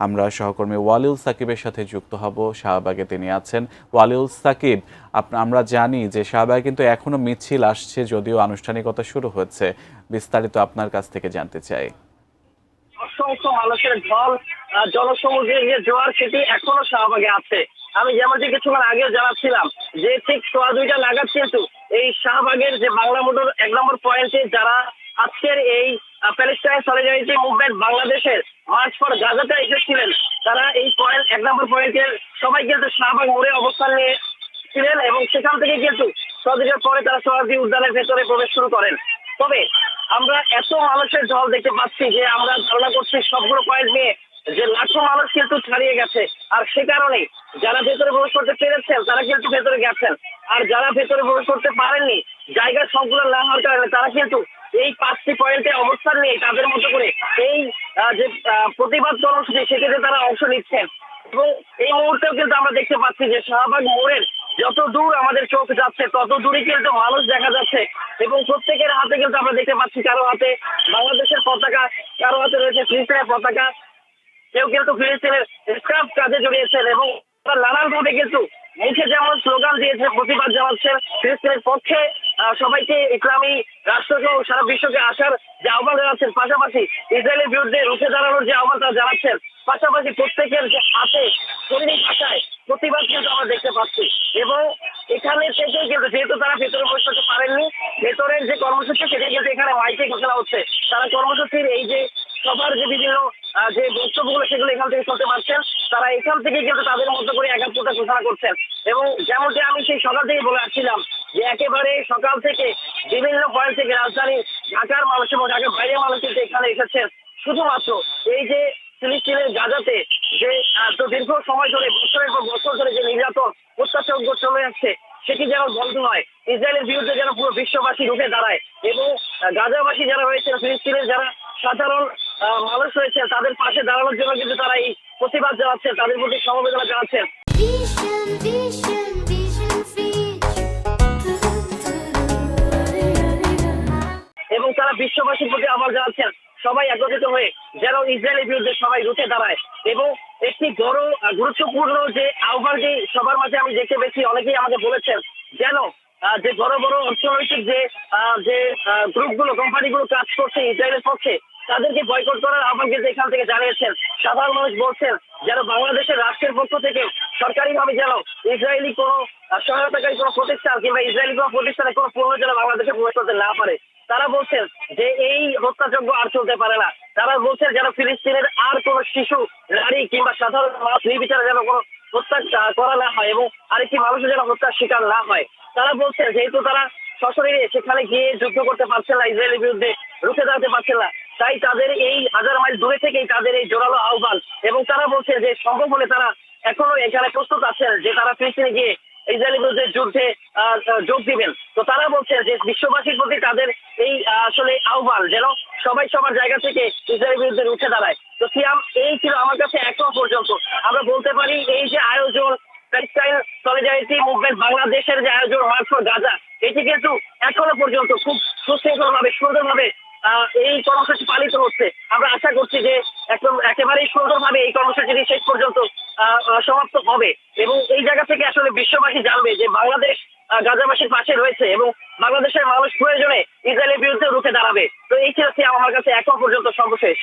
আমরা সহকর্মী ওয়ালিউল সাকিবের সাথে যুক্ত হব। শাহবাগে তিনি আছেন। ওয়ালিউল সাকিব, আমরা জানি যে শাহবাগে কিন্তু এখনো মিছিল আসছে, যদিও আনুষ্ঠানিকতা শুরু হচ্ছে। বিস্তারিত আপনার কাছ থেকে জানতে চাই। অসংখ্য মানুষের ঢল, জনসমুদ্রের যে জোয়ার সেটি এখনো শাহবাগে আছে। আমি যেমনটি কিছুক্ষণ আগেও জানাচ্ছিলাম যে ঠিক সোয়া 2টা নাগাদ কিন্তু এই শাহবাগের যে বাংলা মোটর 1 নম্বর পয়েন্টে যারা আজকের এই প্যালেস্টাইন সলিডারিটি মুভমেন্ট বাংলাদেশের মার্চ ফর গাজাতে এসেছিলেন, তারা এই পয়েন্ট 1 নম্বর পয়েন্টের সবাই কিন্তু শাহবাগ মোড়ে অবস্থান নিয়ে ছিলেন এবং সেখান থেকে কিন্তু সদস্যের পরে তারা সোহরাওয়ার্দী উদ্যানের ভেতরে প্রবেশ শুরু করেন। তবে আমরা এত মানুষের ঢল দেখতে পাচ্ছি যে আমরা ধারণা করছি সবগুলো পয়েন্ট নিয়ে যে লাখো মানুষ কিন্তু ছাড়িয়ে গেছে। আর সে কারণেই যারা ভেতরে প্রবেশ করতে পেরেছেন তারা কিন্তু ভেতরে গেছেন, আর যারা ভেতরে প্রবেশ করতে পারেননি, জায়গার সংকুলন না হওয়ার কারণে তারা কিন্তু এই 5টি পয়েন্টে অবস্থান নিয়ে তাদের মতো করে এই যে প্রতিবাদ কর্মসূচি সেক্ষেত্রে তারা অংশ নিচ্ছেন। এবং এই মুহূর্তেও কিন্তু আমরা দেখতে পাচ্ছি যে শাহবাগ মোড়ের যত দূর আমাদের চোখ যাচ্ছে তত দূরই কিন্তু মানুষ দেখা যাচ্ছে এবং প্রত্যেকের হাতে কিন্তু আমরা দেখতে পাচ্ছি কারো হাতে বাংলাদেশের পতাকা, কারো হাতে রয়েছে ফিলিস্তিনের পতাকা, কেউ কিন্তু ফিলিস্তিনের স্ক্রাব কাজে জড়িয়েছেন এবং তারা নানানভাবে কিন্তু মুখে যেমন স্লোগান দিয়েছে, প্রতিবাদ জানাচ্ছেন ফিলিস্তিনের পক্ষে, সবাইকে ইসলামী রাষ্ট্রসহ সারা বিশ্বকে আসার যে আহ্বান জানাচ্ছেন, পাশাপাশি ইসরায়েলের বিরুদ্ধে রুখে দাঁড়ানোর যে আহ্বান তারা জানাচ্ছেন, পাশাপাশি প্রত্যেকের যে হাতে শরীরিক ভাষায় প্রতিবাদ কিন্তু আমরা দেখতে পাচ্ছি। এবং এখানে থেকেই কিন্তু যেহেতু তারা ভেতরে প্রবেশ করতে পারেননি, ভেতরের যে কর্মসূচি সেটা কিন্তু এখানে মাইকে ঘোষণা হচ্ছে। তারা কর্মসূচির এই যে সবার যে বিভিন্ন যে বক্তব্যগুলো সেগুলো এখান থেকে শুনতে পাচ্ছেন, তারা এখান থেকে কিন্তু তাদের মতো করে একাত্মতা ঘোষণা করছেন। এবং যেমনটি আমি সেই সকাল থেকে বলে আসছিলাম যে একেবারে সকাল থেকে বিভিন্ন পয়েন্ট থেকে রাজধানী ঢাকার মানুষ এবং ঢাকার বাইরের মানুষ কিন্তু এখানে এসেছেন শুধুমাত্র এই যে ফিলিস্তিনের গাজাতে যে এত দীর্ঘ সময় ধরে বছরের পর বছর ধরে যে নির্যাতন অত্যাচার চলে যাচ্ছে সেটি যেন বন্ধ হয়, ইসরায়েলের বিরুদ্ধে যেন পুরো বিশ্ববাসী রুখে দাঁড়ায় এবং গাজাবাসী যারা রয়েছেন, ফিলিস্তিনের যারা সাধারণ মানুষ রয়েছে তাদের পাশে দাঁড়ানোর জন্য কিন্তু তারা এই প্রতিবাদ জানাচ্ছেন, তাদের প্রতি সমবেদনা জানাচ্ছেন। এবং তারা বিশ্ববাসীর প্রতি আহ্বান জানাচ্ছেন সবাই একত্রিত হয়ে যেন ইসরায়েলের বিরুদ্ধে সবাই রুখে দাঁড়ায়। এবং একটি বড় গুরুত্বপূর্ণ যে আহ্বানটি সবার মাঝে আমি দেখতে পেয়েছি, অনেকেই আমাকে বলেছেন যেন যে বড় বড় অর্থনৈতিক যে গ্রুপগুলো, কোম্পানিগুলো কাজ করছে ইসরায়েলের পক্ষে, তাদেরকে বয়কট করার আহ্বান কিন্তু এখান থেকে জানিয়েছেন। সাধারণ মানুষ বলছেন যেন বাংলাদেশের রাষ্ট্রের পক্ষ থেকে সরকারিভাবে যেন ইসরায়েলি কোনো সহায়তাকারী কোনো প্রতিষ্ঠান কিংবা ইসরায়েলি কোনো প্রতিষ্ঠানে কোনো পণ্য যেন বাংলাদেশে প্রবেশ করতে না পারে। তারা বলছেন যে এই হত্যাযজ্ঞ আর চলতে পারে না। তারা বলছেন যেন ফিলিস্তিনের আর কোনো শিশু, নারী কিংবা সাধারণ মানুষ নির্বিচারে যেন কোনো হত্যা করা না হয় এবং আরেকটি মানুষের যেন হত্যার শিকার না হয়। তারা বলছেন যেহেতু তারা সশরীরে সেখানে গিয়ে যুদ্ধ করতে পারছেন না, ইসরায়েলের বিরুদ্ধে রুখে দাঁড়াতে পারছেন না, তাই তাদের এই 1000 মাইল দূরে থেকেই তাদের এই জোরালো আহ্বান। এবং তারা বলছে যে সম্ভব হলে তারা এখনো এখানে প্রস্তুত আছেন যে তারা ফিলিস্তিনে গিয়ে ইসরায়েলের বিরুদ্ধে যুদ্ধে যোগ দিবেন। তো তারা বলছেন যে বিশ্ববাসীর প্রতি তাদের এই আসলে আহ্বান যেন সবাই সবার জায়গা থেকে ইসরায়েলের বিরুদ্ধে উঠে দাঁড়ায়। তো সিয়াম, এই ছিল আমার কাছে এখনো পর্যন্ত আমরা বলতে পারি এই যে আয়োজন প্যালেস্টাইন সলিডারিটি মুভমেন্ট বাংলাদেশের যে আয়োজন মার্চ ফর গাজা, এটি কিন্তু এখনো পর্যন্ত খুব সুশৃঙ্খল ভাবে সুন্দরভাবে এই কর্মসূচি পালিত হচ্ছে। আমরা আশা করছি যে একদম একেবারেই সুন্দরভাবে এই কর্মসূচিটি শেষ পর্যন্ত সমাপ্ত হবে এবং এই জায়গা থেকে আসলে বিশ্ববাসী জানবে যে বাংলাদেশ গাজাবাসীর পাশে রয়েছে এবং বাংলাদেশের মানুষ প্রয়োজনে ইসরায়েলের বিরুদ্ধে রুখে দাঁড়াবে। তো এই ছিল আমার কাছে এখনো পর্যন্ত সর্বশেষ।